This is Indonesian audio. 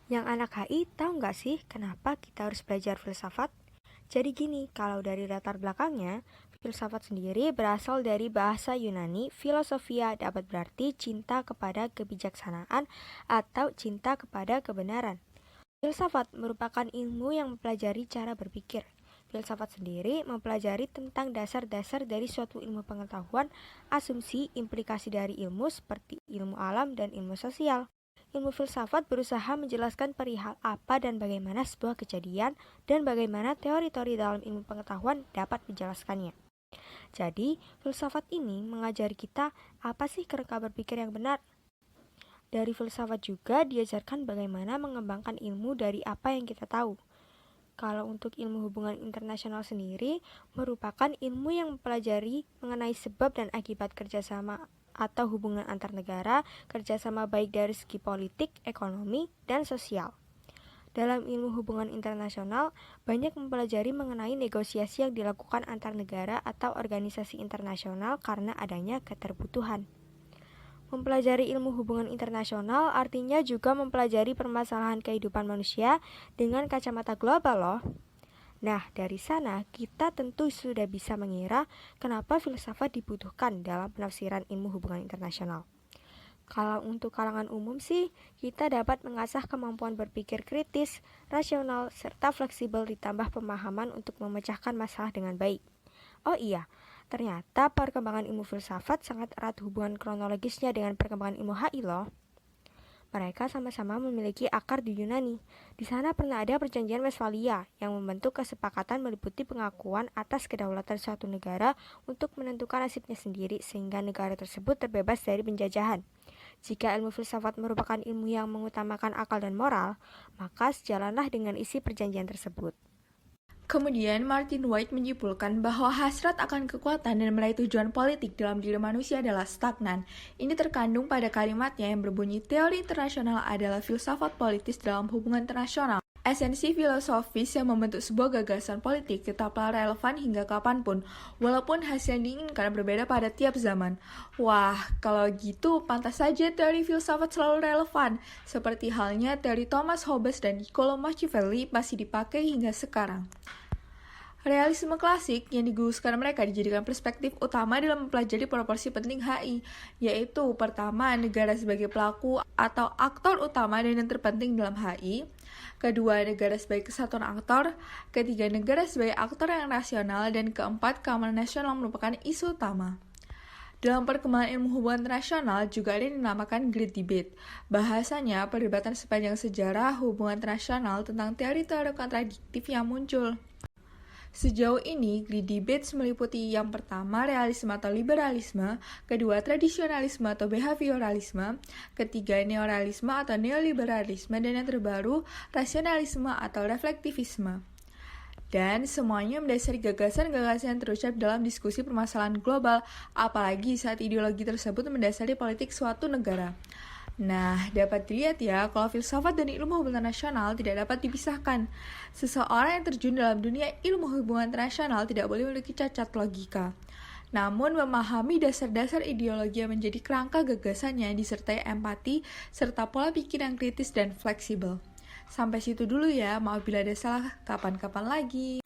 Yang anak HI tahu nggak sih kenapa kita harus belajar filsafat? Jadi gini, kalau dari latar belakangnya, filsafat sendiri berasal dari bahasa Yunani, filosofia dapat berarti cinta kepada kebijaksanaan atau cinta kepada kebenaran. Filsafat merupakan ilmu yang mempelajari cara berpikir. Filsafat sendiri mempelajari tentang dasar-dasar dari suatu ilmu pengetahuan, asumsi, implikasi dari ilmu seperti ilmu alam dan ilmu sosial. Ilmu filsafat berusaha menjelaskan perihal apa dan bagaimana sebuah kejadian dan bagaimana teori-teori dalam ilmu pengetahuan dapat menjelaskannya. Jadi, filsafat ini mengajari kita apa sih kerangka berpikir yang benar. Dari filsafat juga diajarkan bagaimana mengembangkan ilmu dari apa yang kita tahu. Kalau untuk ilmu hubungan internasional sendiri, merupakan ilmu yang mempelajari mengenai sebab dan akibat kerjasama atau hubungan antar negara, kerjasama baik dari segi politik, ekonomi, dan sosial. Dalam ilmu hubungan internasional, banyak mempelajari mengenai negosiasi yang dilakukan antar negara atau organisasi internasional karena adanya keterbutuhan. Mempelajari ilmu hubungan internasional artinya juga mempelajari permasalahan kehidupan manusia dengan kacamata global loh. Nah, dari sana kita tentu sudah bisa mengira kenapa filsafat dibutuhkan dalam penafsiran ilmu hubungan internasional. Kalau untuk kalangan umum sih, kita dapat mengasah kemampuan berpikir kritis, rasional, serta fleksibel ditambah pemahaman untuk memecahkan masalah dengan baik. Oh iya, ternyata perkembangan ilmu filsafat sangat erat hubungan kronologisnya dengan perkembangan ilmu HI loh. Mereka sama-sama memiliki akar di Yunani. Di sana pernah ada perjanjian Westphalia yang membentuk kesepakatan meliputi pengakuan atas kedaulatan suatu negara untuk menentukan nasibnya sendiri sehingga negara tersebut terbebas dari penjajahan. Jika ilmu filsafat merupakan ilmu yang mengutamakan akal dan moral, maka sejalanlah dengan isi perjanjian tersebut. Kemudian Martin White menyimpulkan bahwa hasrat akan kekuatan dan meraih tujuan politik dalam diri manusia adalah stagnan. Ini terkandung pada kalimatnya yang berbunyi teori internasional adalah filsafat politis dalam hubungan internasional. Esensi filosofis yang membentuk sebuah gagasan politik tetaplah relevan hingga kapanpun, walaupun hasil yang diinginkan berbeda pada tiap zaman. Wah, kalau gitu pantas saja teori filsafat selalu relevan, seperti halnya teori Thomas Hobbes dan Niccolo Machiavelli masih dipakai hingga sekarang. Realisme klasik yang diguluskan mereka dijadikan perspektif utama dalam mempelajari proporsi penting HI, yaitu pertama, negara sebagai pelaku atau aktor utama dan yang terpenting dalam HI, kedua, negara sebagai kesatuan aktor, ketiga, negara sebagai aktor yang rasional, dan keempat, keamanan nasional merupakan isu utama. Dalam perkembangan ilmu hubungan internasional juga ada yang dinamakan Great Debate. Bahasanya, perdebatan sepanjang sejarah hubungan internasional tentang teori-teori kontradiktif yang muncul. Sejauh ini, Great Debates meliputi yang pertama realisme atau liberalisme, kedua tradisionalisme atau behavioralisme, ketiga neorealisme atau neoliberalisme, dan yang terbaru rasionalisme atau reflektivisme. Dan semuanya mendasari gagasan-gagasan yang terucap dalam diskusi permasalahan global, apalagi saat ideologi tersebut mendasari politik suatu negara. Nah, dapat dilihat ya, kalau filsafat dan ilmu hubungan internasional tidak dapat dipisahkan. Seseorang yang terjun dalam dunia ilmu hubungan internasional tidak boleh memiliki cacat logika. Namun, memahami dasar-dasar ideologi yang menjadi kerangka gagasannya disertai empati serta pola pikir yang kritis dan fleksibel. Sampai situ dulu ya, maaf bila ada salah, kapan-kapan lagi.